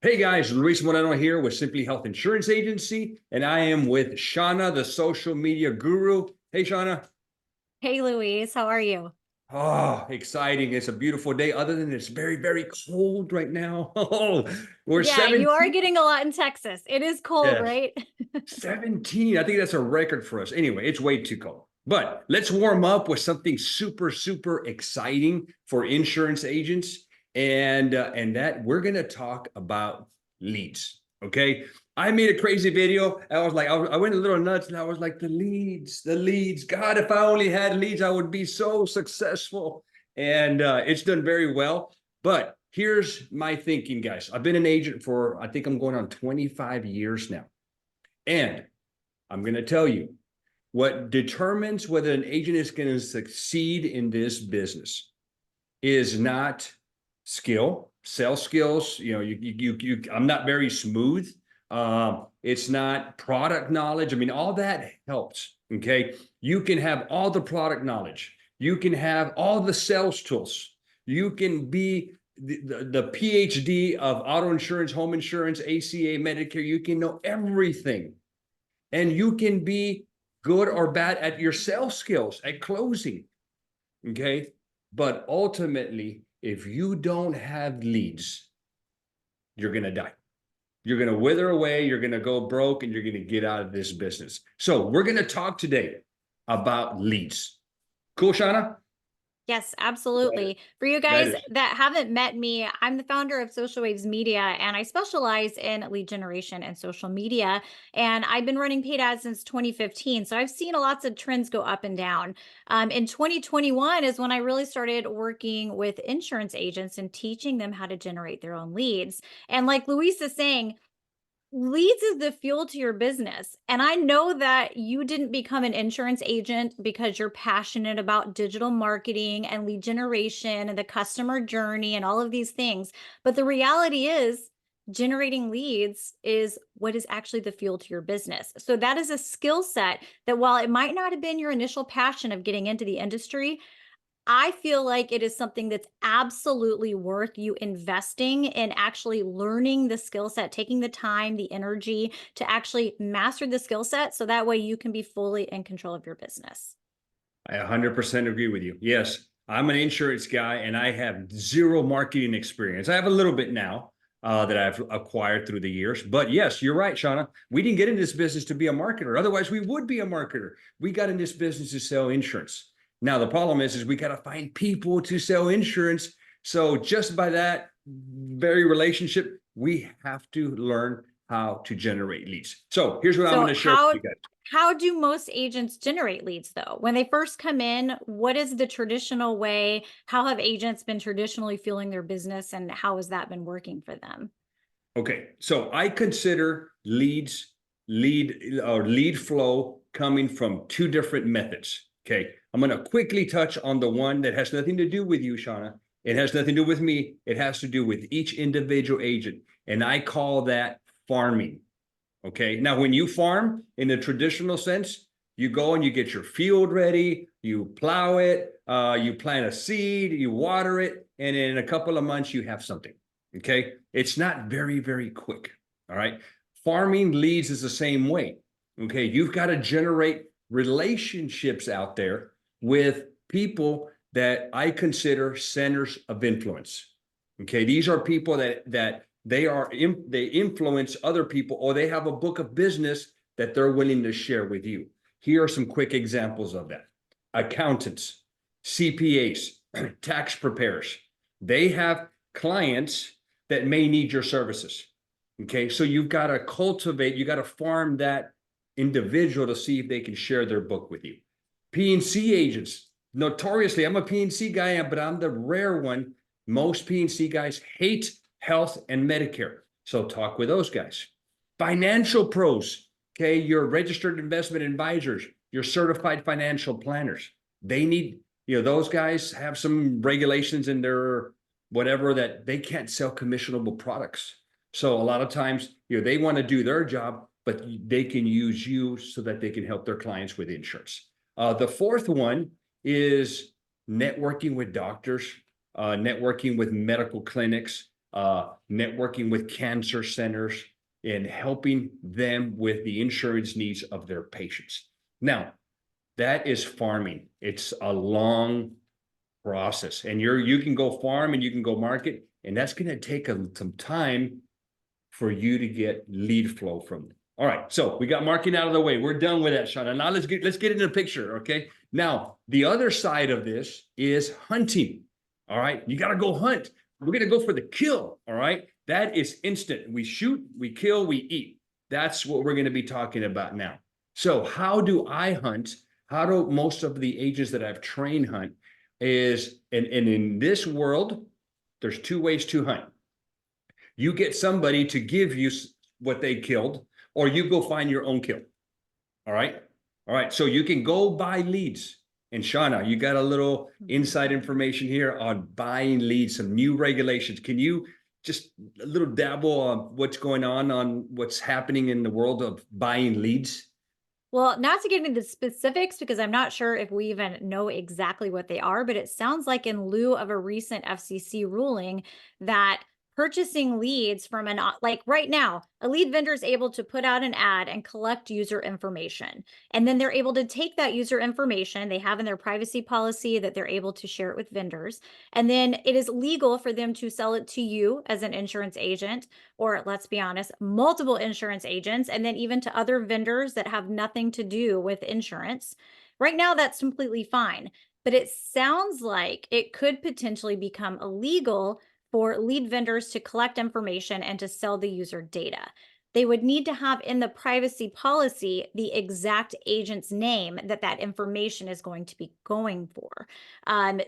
Hey guys, Luis Moreno here with Simply Health Insurance Agency, and I am with Shauna, the social media guru. Hey, Shauna. Hey Louise, how are you? Oh, exciting. It's a beautiful day, other than it's very, very cold right now. Oh, we're Yeah, you are 17. getting a lot in Texas. It is cold, Yes, right? 17. I think that's a record for us. Anyway, it's way too cold. But let's warm up with something super, super exciting for insurance agents. And that we're going to talk about leads. Okay. I made a crazy video. I was like, I went a little nuts and I was like, the leads. God, if I only had leads, I would be so successful. And it's done very well. But here's my thinking, guys. I've been an agent for, I think I'm going on 25 years now. And I'm going to tell you what determines whether an agent is going to succeed in this business is not skill, sales skills. I'm not very smooth. It's not product knowledge. I mean, all that helps. Okay. You can have all the product knowledge. You can have all the sales tools. You can be the PhD of auto insurance, home insurance, ACA, Medicare. You can know everything, and you can be good or bad at your sales skills, at closing. Okay. But ultimately, if you don't have leads, you're going to die. You're going to wither away. You're going to go broke, and you're going to get out of this business. So we're going to talk today about leads. Cool, Shauna? Yes, That, absolutely. For you that guys is that haven't met me, I'm the founder of Social Waves Media and I specialize in lead generation and social media. And I've been running paid ads since 2015. So I've seen lots of trends go up and down. In 2021 is when I really started working with insurance agents and teaching them how to generate their own leads. And like Luis is saying, leads is the fuel to your business. And I know that you didn't become an insurance agent because you're passionate about digital marketing and lead generation and the customer journey and all of these things. But the reality is, generating leads is what is actually the fuel to your business. So that is a skill set that while it might not have been your initial passion of getting into the industry, I feel like it is something that's absolutely worth you investing in actually learning the skill set, taking the time, the energy to actually master the skill set so that way you can be fully in control of your business. I 100% agree with you. Yes, I'm an insurance guy, and I have zero marketing experience. I have a little bit now that I've acquired through the years. But yes, you're right, Shauna. We didn't get in this business to be a marketer. Otherwise, we would be a marketer. We got in this business to sell insurance. Now, the problem is we got to find people to sell insurance. So just by that very relationship, we have to learn how to generate leads. So here's what I'm going So to share with how you guys. how do most agents generate leads though? When they first come in, what is the traditional way? How have agents been traditionally fueling their business and how has that been working for them? Okay, so I consider lead flow coming from two different methods. Okay, I'm going to quickly touch on the one that has nothing to do with you, Shauna. It has nothing to do with me. It has to do with each individual agent, and I call that farming. Okay, now when you farm in the traditional sense, you go and you get your field ready, you plow it, you plant a seed, you water it, and in a couple of months you have something. Okay, it's not very, very quick. All right, farming leads is the same way. Okay, you've got to generate relationships out there with people that I consider centers of influence. Okay, these are people that they influence other people, or they have a book of business that they're willing to share with you. Here are some quick examples of that. Accountants, CPAs, tax preparers. They have clients that may need your services. Okay, so you've got to cultivate, you got to farm that individual to see if they can share their book with you. P&C agents, notoriously, I'm a P&C guy, but I'm the rare one. Most P&C guys hate health and Medicare. So talk with those guys. Financial pros, okay, your registered investment advisors, your certified financial planners. They need, those guys have some regulations in their whatever that they can't sell commissionable products. So a lot of times, they want to do their job, but they can use you so that they can help their clients with insurance. The fourth one is networking with doctors, networking with medical clinics, networking with cancer centers, and helping them with the insurance needs of their patients. Now, that is farming. It's a long process, and you can go farm and you can go market, and that's going to take some time for you to get lead flow from them. All right, so we got marketing out of the way. We're done with that, Shauna. Now let's get into the picture, okay? Now, the other side of this is hunting. All right, you got to go hunt. We're going to go for the kill. All right, that is instant. We shoot, we kill, we eat. That's what we're going to be talking about now. So how do I hunt? How do most of the agents that I've trained hunt? And in this world, there's two ways to hunt. You get somebody to give you what they killed, or you go find your own kill. All right. All right. So you can go buy leads. And Shauna, you got a little inside information here on buying leads, some new regulations. Can you just a little dabble on what's going on what's happening in the world of buying leads? Well, not to get into the specifics, because I'm not sure if we even know exactly what they are, but it sounds like in lieu of a recent FCC ruling that purchasing leads from like right now, a lead vendor is able to put out an ad and collect user information. And then they're able to take that user information they have in their privacy policy that they're able to share it with vendors. And then it is legal for them to sell it to you as an insurance agent, or let's be honest, multiple insurance agents, and then even to other vendors that have nothing to do with insurance. Right now, that's completely fine. But it sounds like it could potentially become illegal for lead vendors to collect information and to sell the user data. They would need to have in the privacy policy the exact agent's name that information is going to be going for.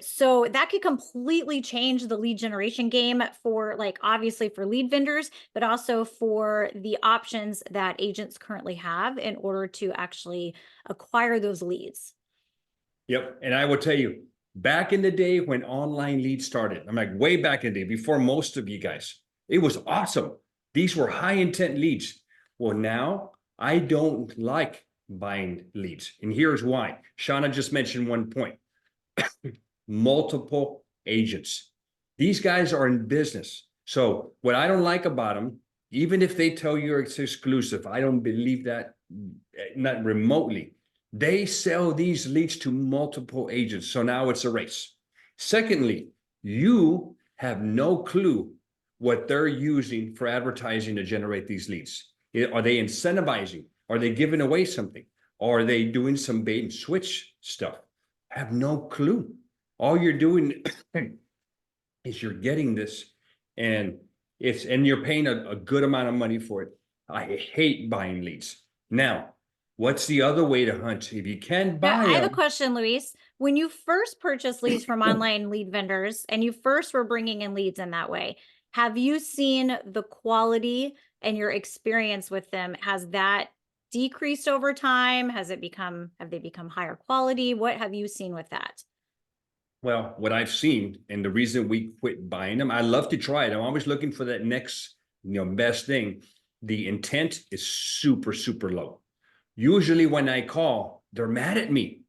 So that could completely change the lead generation game for, like, obviously for lead vendors, but also for the options that agents currently have in order to actually acquire those leads. Yep. And I will tell you, back in the day when online leads started, I'm like way back in the day, before most of you guys, it was awesome. These were high intent leads. Well, now I don't like buying leads. And here's why. Shauna just mentioned one point. Multiple agents. These guys are in business. So what I don't like about them, even if they tell you it's exclusive, I don't believe that, not remotely. They sell these leads to multiple agents. So now it's a race. Secondly, you have no clue what they're using for advertising to generate these leads. Are they incentivizing? Are they giving away something? Are they doing some bait and switch stuff? I have no clue. All you're doing is you're getting this, and you're paying a good amount of money for it. I hate buying leads. Now, what's the other way to hunt? If you can't buy I have a them, question, Luis. When you first purchased leads from online lead vendors and you first were bringing in leads in that way, have you seen the quality and your experience with them? Has that decreased over time? Have they become higher quality? What have you seen with that? well, what I've seen, and the reason we quit buying them, I love to try it. I'm always looking for that next, best thing. The intent is super, super low. Usually when I call, they're mad at me.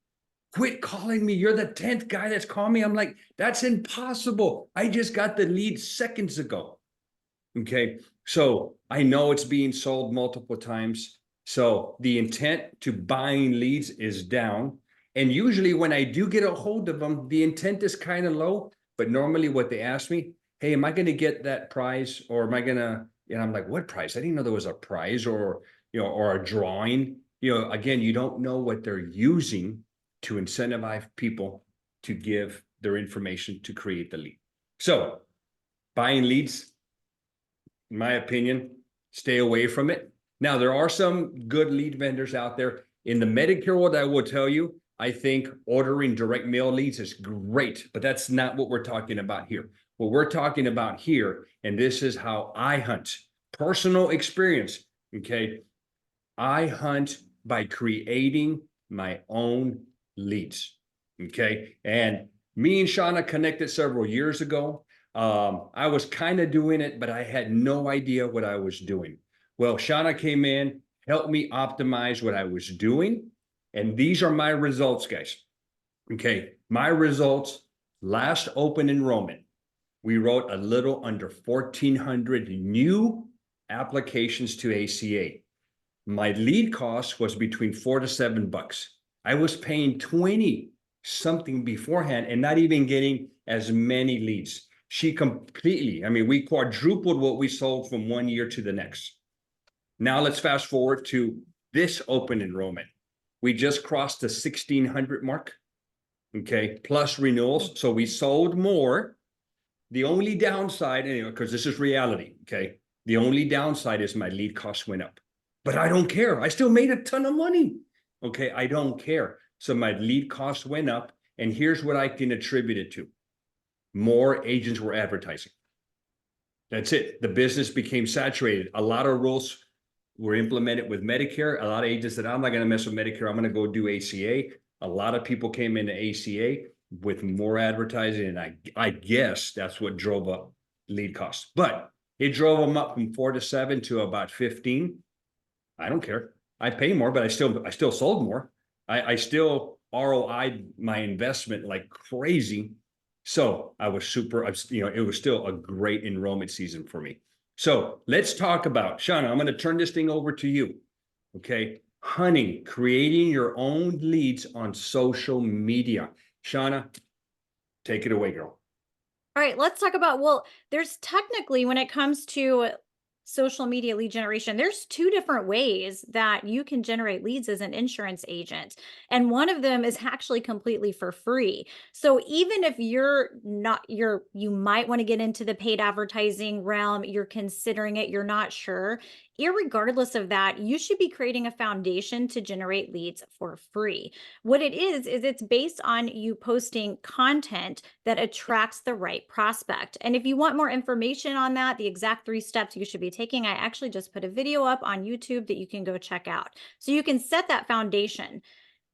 Quit calling me. You're the 10th guy that's called me. I'm like, that's impossible. I just got the lead seconds ago. Okay. So I know it's being sold multiple times. So the intent to buying leads is down. And usually when I do get a hold of them, the intent is kind of low. But normally what they ask me, hey, am I going to get that prize? Or am I going to, and I'm like, what prize? I didn't know there was a prize or a drawing. Again, you don't know what they're using to incentivize people to give their information to create the lead. So buying leads, in my opinion, stay away from it. Now, there are some good lead vendors out there. In the Medicare world, I will tell you, I think ordering direct mail leads is great, but that's not what we're talking about here. What we're talking about here, and this is how I hunt, personal experience, okay? I hunt by creating my own leads, okay? And me and Shauna connected several years ago. I was kind of doing it, but I had no idea what I was doing. Well, Shauna came in, helped me optimize what I was doing. And these are my results, guys. Okay, my results, last open enrollment, we wrote a little under 1,400 new applications to ACA. My lead cost was between $4 to $7. I was paying 20 something beforehand and not even getting as many leads. She completely, I mean, we quadrupled what we sold from one year to the next. Now let's fast forward to this open enrollment. We just crossed the 1,600 mark, okay, plus renewals. So we sold more. The only downside, anyway, because this is reality, okay, the only downside is my lead cost went up. But I don't care. I still made a ton of money. Okay, I don't care. So my lead cost went up, and here's what I can attribute it to. More agents were advertising. That's it. The business became saturated. A lot of rules were implemented with Medicare. A lot of agents said, I'm not going to mess with Medicare. I'm going to go do ACA. A lot of people came into ACA with more advertising, and I guess that's what drove up lead costs. But it drove them up from 4 to 7 to about 15. I don't care. I pay more, but I still sold more. I still ROI'd my investment like crazy. So I was it was still a great enrollment season for me. So let's talk about, Shauna, I'm going to turn this thing over to you. Okay. Hunting, creating your own leads on social media. Shauna, take it away, girl. All right, let's talk about, well, there's technically, when it comes to social media lead generation, there's two different ways that you can generate leads as an insurance agent. And one of them is actually completely for free. So even if you might want to get into the paid advertising realm, you're considering it, you're not sure, irregardless of that, you should be creating a foundation to generate leads for free. What it is it's based on you posting content that attracts the right prospect. And if you want more information on that, the exact 3 steps you should be taking, I actually just put a video up on YouTube that you can go check out. So you can set that foundation.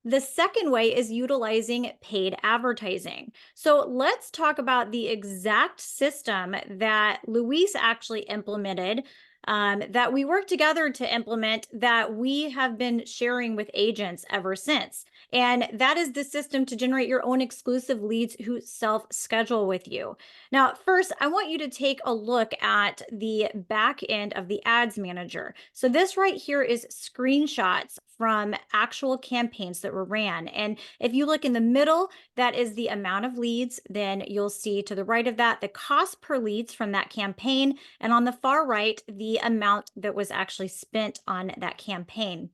The second way is utilizing paid advertising. So let's talk about the exact system that Luis actually implemented, that we worked together to implement, that we have been sharing with agents ever since. And that is the system to generate your own exclusive leads who self-schedule with you. Now, first, I want you to take a look at the back end of the ads manager. So this right here is screenshots from actual campaigns that were ran. And if you look in the middle, that is the amount of leads. Then you'll see to the right of that, the cost per leads from that campaign. And on the far right, the amount that was actually spent on that campaign.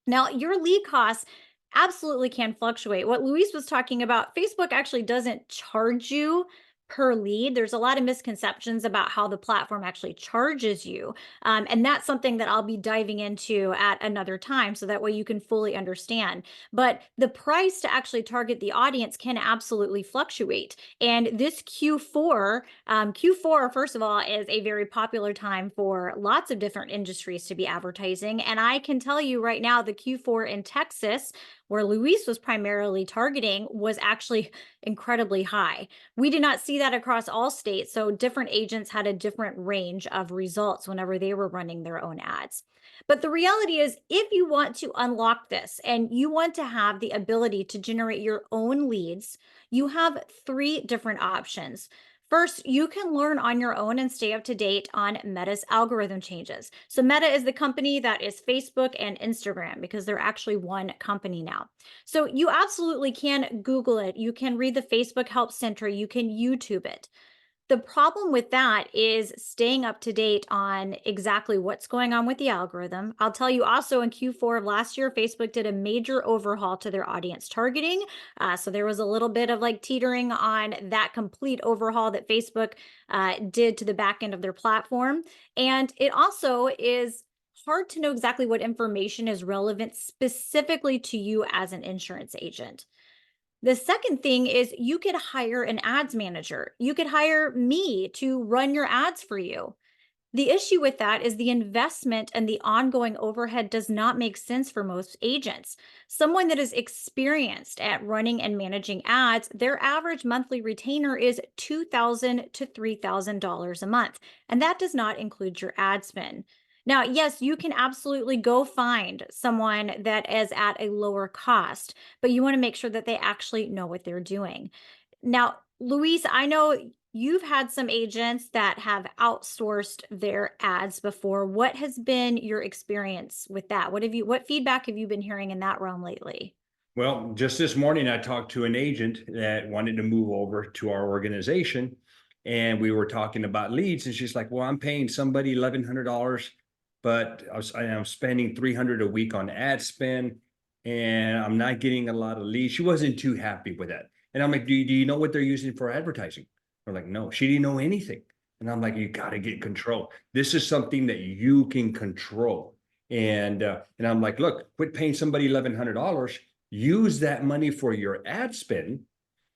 Now, your lead costs absolutely can fluctuate. What Luis was talking about, Facebook actually doesn't charge you per lead. There's a lot of misconceptions about how the platform actually charges you. And that's something that I'll be diving into at another time, so that way you can fully understand. But the price to actually target the audience can absolutely fluctuate. And this Q4, first of all, is a very popular time for lots of different industries to be advertising. And I can tell you right now, the Q4 in Texas, where Luis was primarily targeting, was actually incredibly high. We did not see that across all states, so different agents had a different range of results whenever they were running their own ads. But the reality is, if you want to unlock this and you want to have the ability to generate your own leads, you have 3 different options. First, you can learn on your own and stay up to date on Meta's algorithm changes. So Meta is the company that is Facebook and Instagram, because they're actually one company now. So you absolutely can Google it. You can read the Facebook Help Center. You can YouTube it. The problem with that is staying up to date on exactly what's going on with the algorithm. I'll tell you also, in Q4 of last year, Facebook did a major overhaul to their audience targeting. So there was a little bit of like teetering on that complete overhaul that Facebook did to the back end of their platform. And it also is hard to know exactly what information is relevant specifically to you as an insurance agent. The second thing is, you could hire an ads manager. You could hire me to run your ads for you. The issue with that is the investment and the ongoing overhead does not make sense for most agents. Someone that is experienced at running and managing ads, their average monthly retainer is $2,000 to $3,000 a month, and that does not include your ad spend. Now, yes, you can absolutely go find someone that is at a lower cost, but you want to make sure that they actually know what they're doing. Now, Luis, I know you've had some agents that have outsourced their ads before. What has been your experience with that? What feedback have you been hearing in that realm lately? Well, just this morning, I talked to an agent that wanted to move over to our organization, and we were talking about leads, and she's like, "Well, I'm paying somebody $1,100, but I'm spending 300 a week on ad spend, and I'm not getting a lot of leads." She wasn't too happy with that, and I'm like, Do you know what they're using for advertising?" They're like, "No." She didn't know anything, and I'm like, "You got to get control. This is something that you can control." And I'm like, "Look, quit paying somebody $1,100, use that money for your ad spend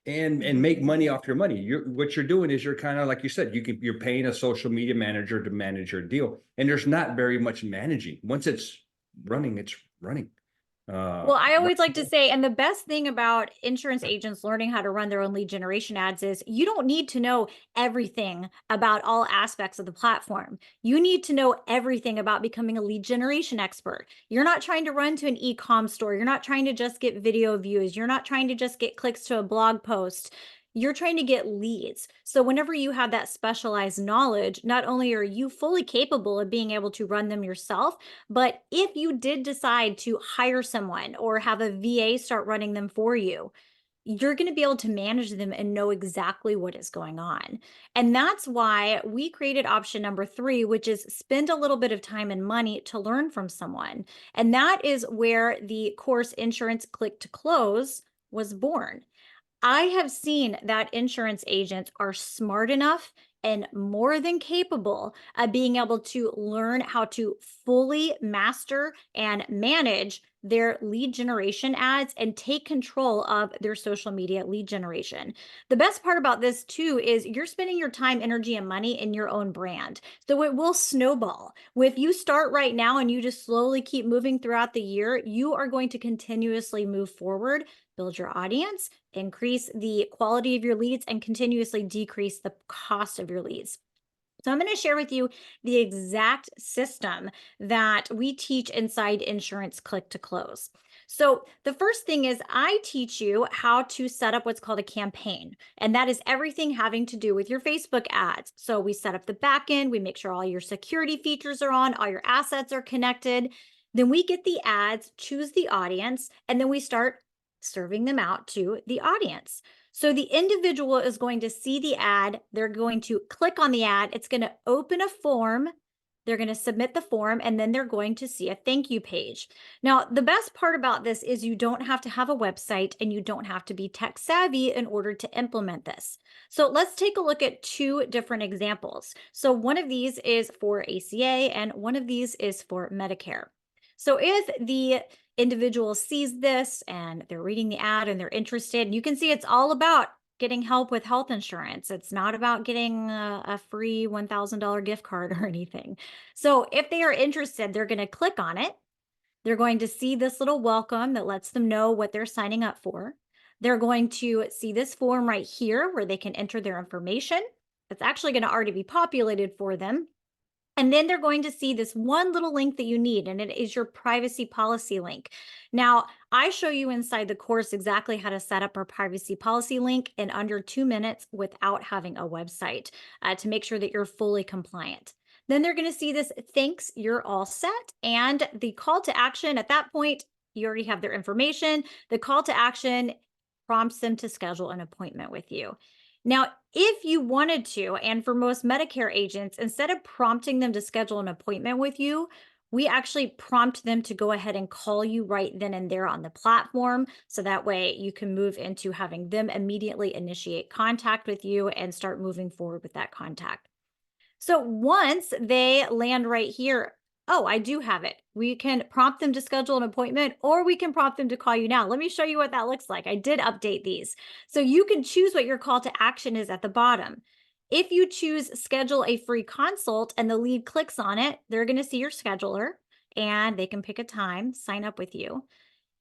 and make money off your money." What you're doing is you're kind of like you said, you're paying a social media manager to manage your deal, and there's not very much managing. Once it's running, it's running. Well, I Right. always like to say, and the best thing about insurance agents learning how to run their own lead generation ads is you don't need to know everything about all aspects of the platform. You need to know everything about becoming a lead generation expert. You're not trying to run to an e-com store. You're not trying to just get video views. You're not trying to just get clicks to a blog post. You're trying to get leads. So whenever you have that specialized knowledge, not only are you fully capable of being able to run them yourself, but if you did decide to hire someone or have a VA start running them for you, you're going to be able to manage them and know exactly what is going on. And that's why we created option number 3, which is spend a little bit of time and money to learn from someone. And that is where the course Insurance Click to Close was born. I have seen that insurance agents are smart enough and more than capable of being able to learn how to fully master and manage their lead generation ads and take control of their social media lead generation. The best part about this, too, is you're spending your time, energy, and money in your own brand. So it will snowball. If you start right now and you just slowly keep moving throughout the year, you are going to continuously move forward, build your audience, increase the quality of your leads, and continuously decrease the cost of your leads. So I'm going to share with you the exact system that we teach inside Insurance Click to Close. So the first thing is I teach you how to set up what's called a campaign, and that is everything having to do with your Facebook ads. So we set up the back end, we make sure all your security features are on, all your assets are connected. Then we get the ads, choose the audience, and then we start serving them out to the audience. So the individual is going to see the ad, they're going to click on the ad, it's going to open a form, they're going to submit the form, and then they're going to see a thank you page. Now, the best part about this is you don't have to have a website and you don't have to be tech savvy in order to implement this. So let's take a look at 2 different examples. So one of these is for ACA and one of these is for Medicare. So if the individual sees this and they're reading the ad and they're interested, and you can see it's all about getting help with health insurance. It's not about getting a free $1,000 gift card or anything. So if they are interested, they're going to click on it. They're going to see this little welcome that lets them know what they're signing up for. They're going to see this form right here where they can enter their information. It's actually going to already be populated for them. And then they're going to see this one little link that you need, and it is your privacy policy link. Now, I show you inside the course exactly how to set up our privacy policy link in under 2 minutes without having a website to make sure that you're fully compliant. Then they're going to see this, thanks, you're all set. And the call to action at that point, you already have their information. The call to action prompts them to schedule an appointment with you. Now, if you wanted to, and for most Medicare agents, instead of prompting them to schedule an appointment with you, we actually prompt them to go ahead and call you right then and there on the platform. So that way you can move into having them immediately initiate contact with you and start moving forward with that contact. So once they land right here, oh, I do have it. We can prompt them to schedule an appointment, or we can prompt them to call you now. Let me show you what that looks like. I did update these. So you can choose what your call to action is at the bottom. If you choose schedule a free consult and the lead clicks on it, they're going to see your scheduler and they can pick a time, sign up with you.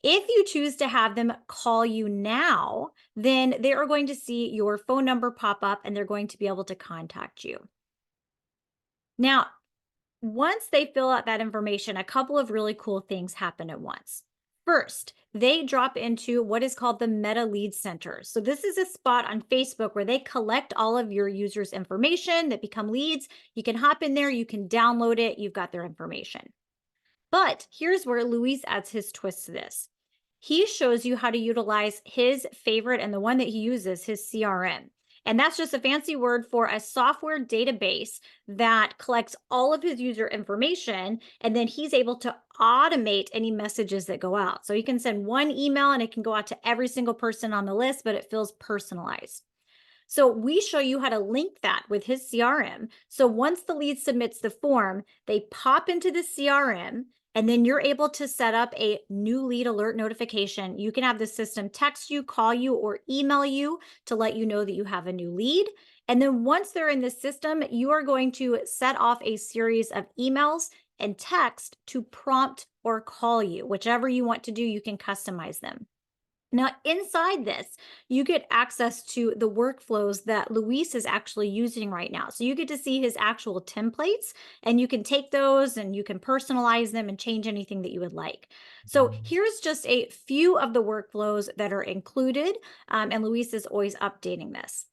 If you choose to have them call you now, then they are going to see your phone number pop up and they're going to be able to contact you. Now, once they fill out that information, a couple of really cool things happen at once. First, they drop into what is called the Meta Lead Center. So this is a spot on Facebook where they collect all of your users' information that become leads. You can hop in there, you can download it, you've got their information. But here's where Luis adds his twist to this. He shows you how to utilize his favorite and the one that he uses, his CRM. And that's just a fancy word for a software database that collects all of his user information. And then he's able to automate any messages that go out. So you can send one email and it can go out to every single person on the list, but it feels personalized. So we show you how to link that with his CRM. So once the lead submits the form, they pop into the CRM, and then you're able to set up a new lead alert notification. You can have the system text you, call you, or email you to let you know that you have a new lead. And then once they're in the system, you are going to set off a series of emails and text to prompt or call you. Whichever you want to do, you can customize them. Now, inside this, you get access to the workflows that Luis is actually using right now. So you get to see his actual templates, and you can take those and you can personalize them and change anything that you would like. So here's just a few of the workflows that are included, and Luis is always updating this.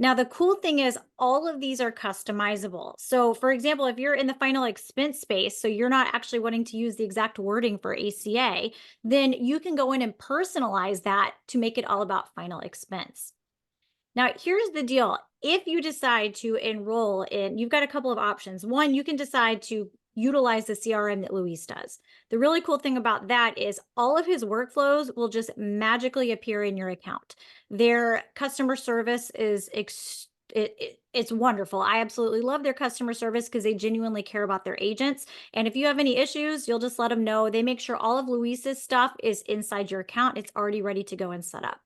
Now, the cool thing is all of these are customizable. So for example, if you're in the final expense space, so you're not actually wanting to use the exact wording for ACA, then you can go in and personalize that to make it all about final expense. Now, here's the deal. If you decide to enroll in, you've got a couple of options. One, you can decide to utilize the CRM that Luis does. The really cool thing about that is all of his workflows will just magically appear in your account. Their customer service is it's wonderful. I absolutely love their customer service because they genuinely care about their agents. And if you have any issues, you'll just let them know. They make sure all of Luis's stuff is inside your account. It's already ready to go and set up.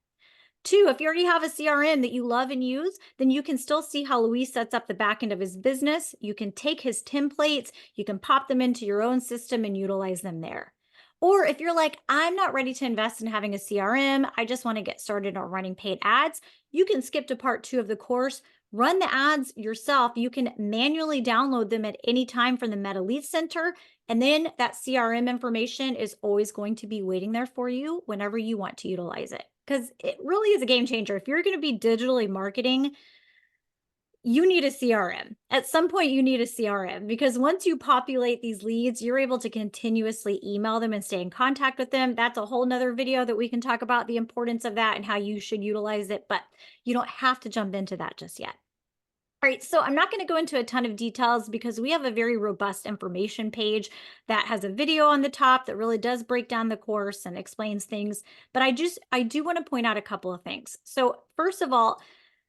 Two, if you already have a CRM that you love and use, then you can still see how Luis sets up the back end of his business. You can take his templates, you can pop them into your own system and utilize them there. Or if you're like, I'm not ready to invest in having a CRM, I just want to get started on running paid ads, you can skip to part 2 of the course, run the ads yourself. You can manually download them at any time from the Meta Lead Center. And then that CRM information is always going to be waiting there for you whenever you want to utilize it. Because it really is a game changer. If you're going to be digitally marketing, you need a CRM. At some point, you need a CRM because once you populate these leads, you're able to continuously email them and stay in contact with them. That's a whole nother video that we can talk about the importance of that and how you should utilize it, but you don't have to jump into that just yet. All right, so I'm not going to go into a ton of details because we have a very robust information page that has a video on the top that really does break down the course and explains things. But I do want to point out a couple of things. So first of all,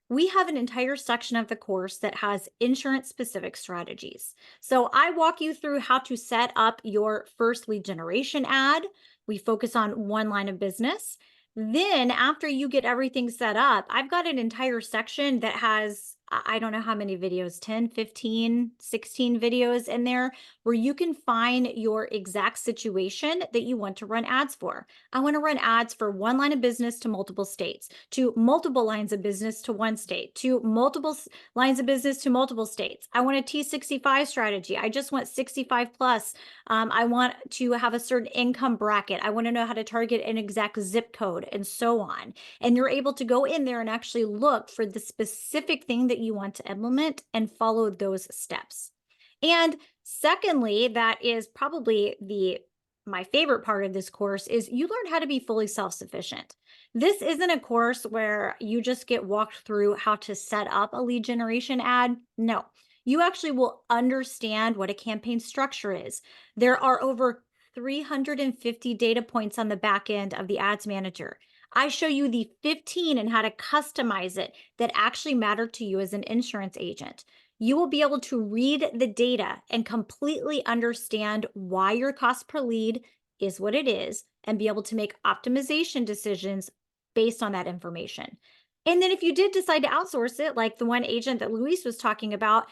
we have an entire section of the course that has insurance specific strategies. So I walk you through how to set up your first lead generation ad. We focus on one line of business. Then after you get everything set up, I've got an entire section that has, I don't know how many videos, 10, 15, 16 videos in there where you can find your exact situation that you want to run ads for. I want to run ads for one line of business to multiple states, to multiple lines of business to one state, to multiple lines of business to multiple states. I want a T65 strategy. I just want 65 plus. I want to have a certain income bracket. I want to know how to target an exact zip code and so on. And you're able to go in there and actually look for the specific thing that you want to implement and follow those steps. And secondly, that is probably my favorite part of this course is you learn how to be fully self-sufficient. This isn't a course where you just get walked through how to set up a lead generation ad. No, you actually will understand what a campaign structure is. There are over 350 data points on the back end of the ads manager. I show you the 15 and how to customize it that actually matter to you as an insurance agent. You will be able to read the data and completely understand why your cost per lead is what it is and be able to make optimization decisions based on that information. And then if you did decide to outsource it, like the one agent that Luis was talking about,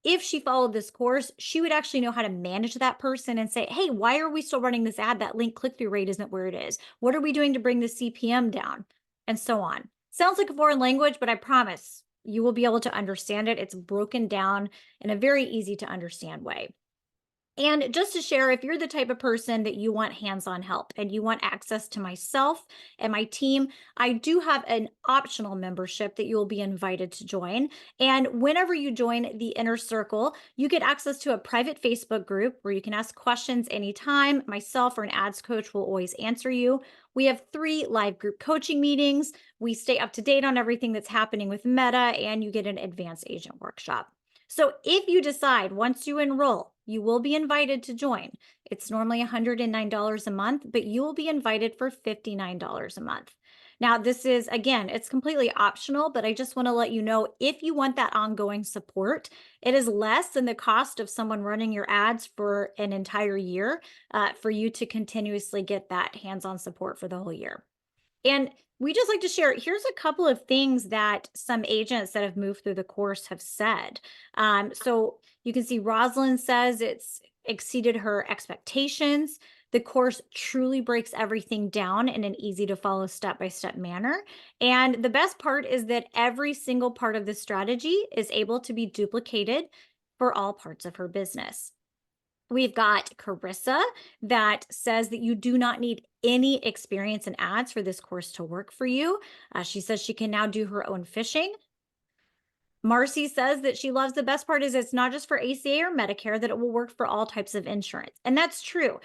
if she followed this course, she would actually know how to manage that person and say, hey, why are we still running this ad? That link click-through rate isn't where it is. What are we doing to bring the CPM down? And so on. Sounds like a foreign language, but I promise you will be able to understand it. It's broken down in a very easy to understand way. And just to share, if you're the type of person that you want hands-on help and you want access to myself and my team, I do have an optional membership that you will be invited to join. And whenever you join the inner circle, you get access to a private Facebook group where you can ask questions anytime. Myself or an ads coach will always answer you. We have 3 live group coaching meetings. We stay up to date on everything that's happening with Meta, and you get an advanced agent workshop. So if you decide once you enroll, you will be invited to join. It's normally $109 a month, but you will be invited for $59 a month. Now, this is, again, it's completely optional, but I just want to let you know, if you want that ongoing support, it is less than the cost of someone running your ads for an entire year, for you to continuously get that hands-on support for the whole year. And we just like to share, here's a couple of things that some agents that have moved through the course have said. So you can see Rosalind says it's exceeded her expectations. The course truly breaks everything down in an easy to follow step-by-step manner. And the best part is that every single part of the strategy is able to be duplicated for all parts of her business. We've got Carissa that says that you do not need any experience in ads for this course to work for you. She says she can now do her own fishing. Marcy says that she loves, the best part is it's not just for ACA or Medicare, that it will work for all types of insurance. And that's true.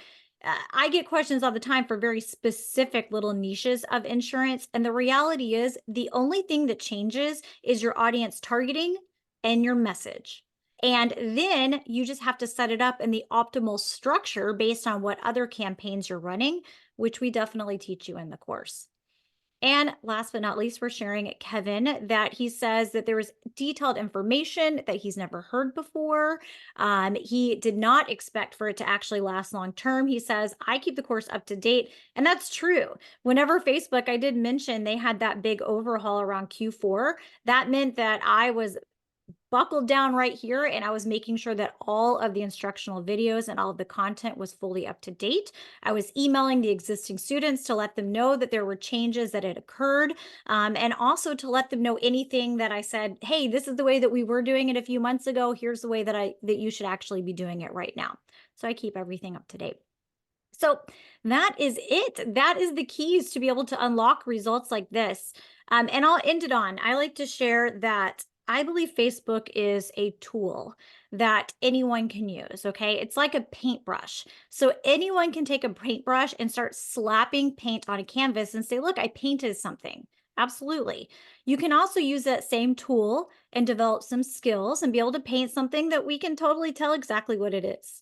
I get questions all the time for very specific little niches of insurance. And the reality is the only thing that changes is your audience targeting and your message. And then you just have to set it up in the optimal structure based on what other campaigns you're running, which we definitely teach you in the course. And last but not least, we're sharing Kevin that he says that there was detailed information that he's never heard before. He did not expect for it to actually last long term. He says, I keep the course up to date. And that's true. Whenever Facebook, I did mention they had that big overhaul around Q4. That meant that I was buckled down right here, and I was making sure that all of the instructional videos and all of the content was fully up to date. I was emailing the existing students to let them know that there were changes that had occurred, and also to let them know anything that I said, hey, this is the way that we were doing it a few months ago. Here's the way that you should actually be doing it right now. So I keep everything up to date. So that is it. That is the keys to be able to unlock results like this. And I'll end it on, I like to share that I believe Facebook is a tool that anyone can use, okay? It's like a paintbrush. So anyone can take a paintbrush and start slapping paint on a canvas and say, look, I painted something. Absolutely. You can also use that same tool and develop some skills and be able to paint something that we can totally tell exactly what it is.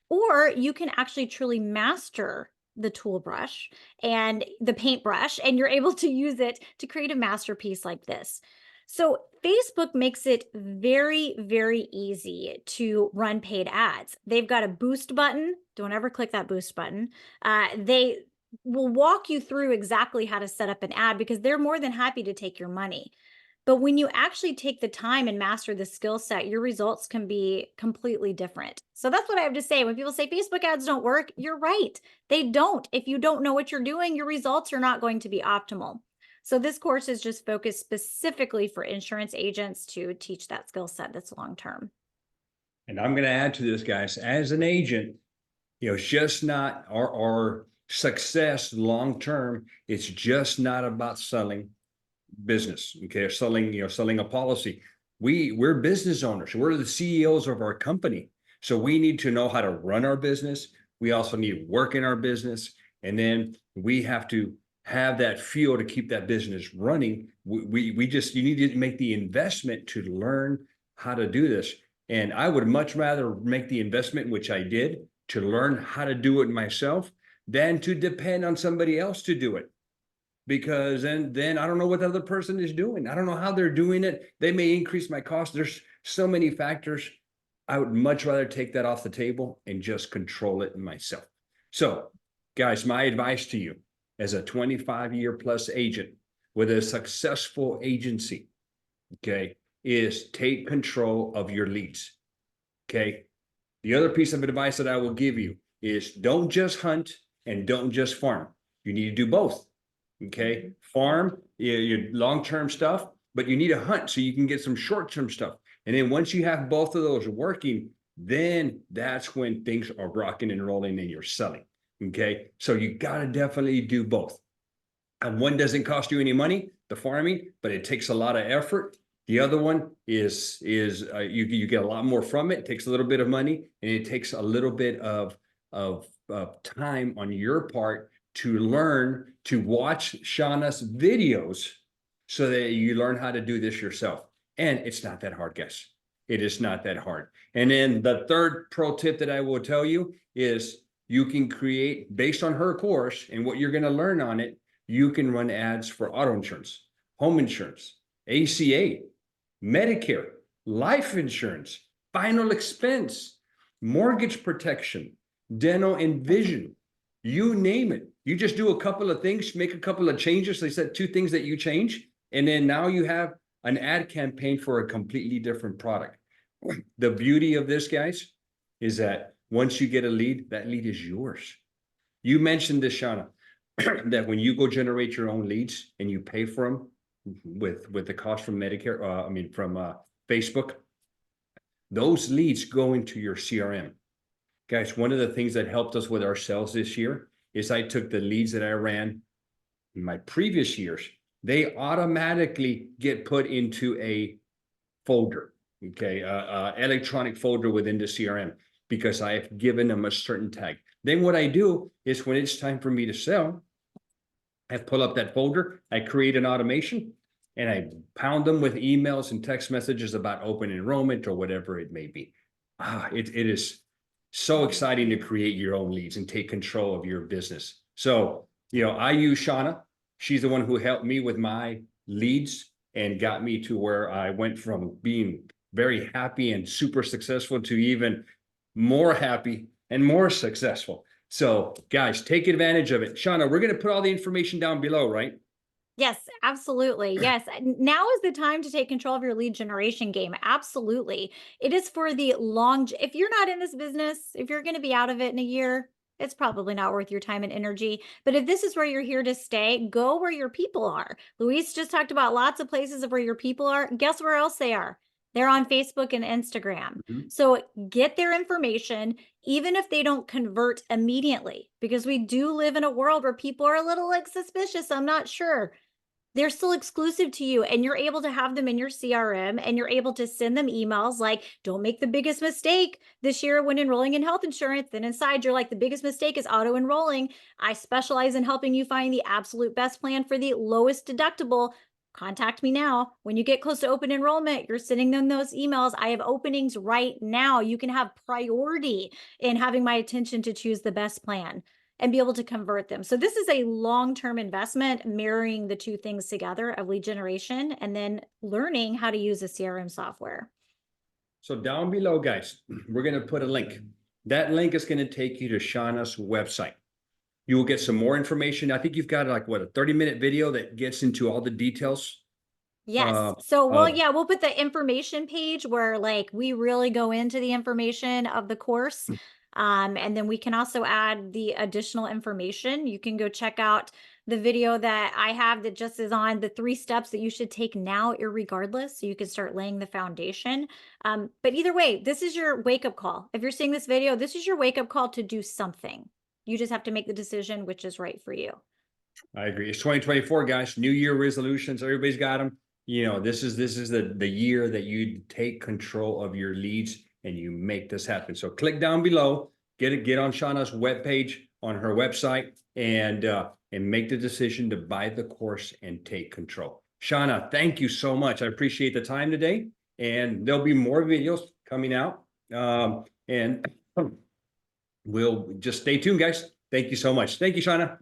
Or you can actually truly master the tool brush and the paintbrush, and you're able to use it to create a masterpiece like this. So Facebook makes it very, very easy to run paid ads. They've got a boost button. Don't ever click that boost button. They will walk you through exactly how to set up an ad because they're more than happy to take your money. But when you actually take the time and master the skill set, your results can be completely different. So that's what I have to say. When people say Facebook ads don't work, you're right. They don't. If you don't know what you're doing, your results are not going to be optimal. So this course is just focused specifically for insurance agents to teach that skill set that's long-term. And I'm going to add to this, guys, as an agent, it's just not our success long-term. It's just not about selling business, okay, or selling a policy. We're business owners. We're the CEOs of our company. So we need to know how to run our business. We also need to work in our business. And then we have to have that fuel to keep that business running. You need to make the investment to learn how to do this. And I would much rather make the investment, which I did, to learn how to do it myself than to depend on somebody else to do it. Because then I don't know what the other person is doing. I don't know how they're doing it. They may increase my cost. There's so many factors. I would much rather take that off the table and just control it myself. So, guys, my advice to you as a 25-year plus agent with a successful agency, okay, is take control of your leads, okay? The other piece of advice that I will give you is don't just hunt and don't just farm. You need to do both. Okay, farm your long-term stuff, but you need to hunt so you can get some short-term stuff. And then once you have both of those working, then that's when things are rocking and rolling and you're selling. Okay. So you got to definitely do both. And one doesn't cost you any money, the farming, but it takes a lot of effort. The other one is you get a lot more from it. It takes a little bit of money, and it takes a little bit of time on your part to learn to watch Shauna's videos so that you learn how to do this yourself. And it's not that hard, guys. It is not that hard. And then the third pro tip that I will tell you is you can create, based on her course and what you're going to learn on it, you can run ads for auto insurance, home insurance, ACA, Medicare, life insurance, final expense, mortgage protection, dental and vision, you name it. You just do a couple of things, make a couple of changes. They said 2 things that you change, and then now you have an ad campaign for a completely different product. The beauty of this, guys, is that once you get a lead, that lead is yours. You mentioned this, Shauna, that when you go generate your own leads and you pay for them with the cost from Medicare, from Facebook, those leads go into your CRM. Guys, one of the things that helped us with our sales this year is I took the leads that I ran in my previous years. They automatically get put into a folder, okay, electronic folder within the CRM, because I have given them a certain tag. Then what I do is when it's time for me to sell, I pull up that folder, I create an automation, and I pound them with emails and text messages about open enrollment or whatever it may be. It is so exciting to create your own leads and take control of your business. So, I use Shauna. She's the one who helped me with my leads and got me to where I went from being very happy and super successful to even more happy and more successful. So guys, take advantage of it. Shauna, we're going to put all the information down below, right? Yes, absolutely. Yes. Now is the time to take control of your lead generation game. Absolutely. It is for the long, if you're not in this business, if you're going to be out of it in a year, it's probably not worth your time and energy. But if this is where you're here to stay, go where your people are. Luis just talked about lots of places of where your people are. Guess where else they are? They're on Facebook and Instagram. Mhm. So get their information, even if they don't convert immediately, because we do live in a world where people are a little suspicious. I'm not sure. They're still exclusive to you, and you're able to have them in your CRM, and you're able to send them emails like, don't make the biggest mistake this year when enrolling in health insurance. Then inside, you're like, the biggest mistake is auto enrolling. I specialize in helping you find the absolute best plan for the lowest deductible. Contact me now. When you get close to open enrollment, you're sending them those emails. I have openings right now. You can have priority in having my attention to choose the best plan and be able to convert them. So this is a long-term investment, marrying the 2 things together of lead generation and then learning how to use a CRM software. So down below, guys, we're going to put a link. That link is going to take you to Shauna's website. You will get some more information. I think you've got a 30-minute video that gets into all the details. Yes. So we'll put the information page where we really go into the information of the course. And then we can also add the additional information. You can go check out the video that I have that just is on the 3 steps that you should take now, irregardless. So you can start laying the foundation. But either way, this is your wake-up call. If you're seeing this video, this is your wake-up call to do something. You just have to make the decision which is right for you. I agree. It's 2024, guys. New Year resolutions. Everybody's got them. This is the year that you take control of your leads and you make this happen. So click down below, get on Shauna's webpage on her website, and make the decision to buy the course and take control. Shauna, thank you so much. I appreciate the time today, and there'll be more videos coming out. And we'll just stay tuned, guys. Thank you so much. Thank you, Shauna.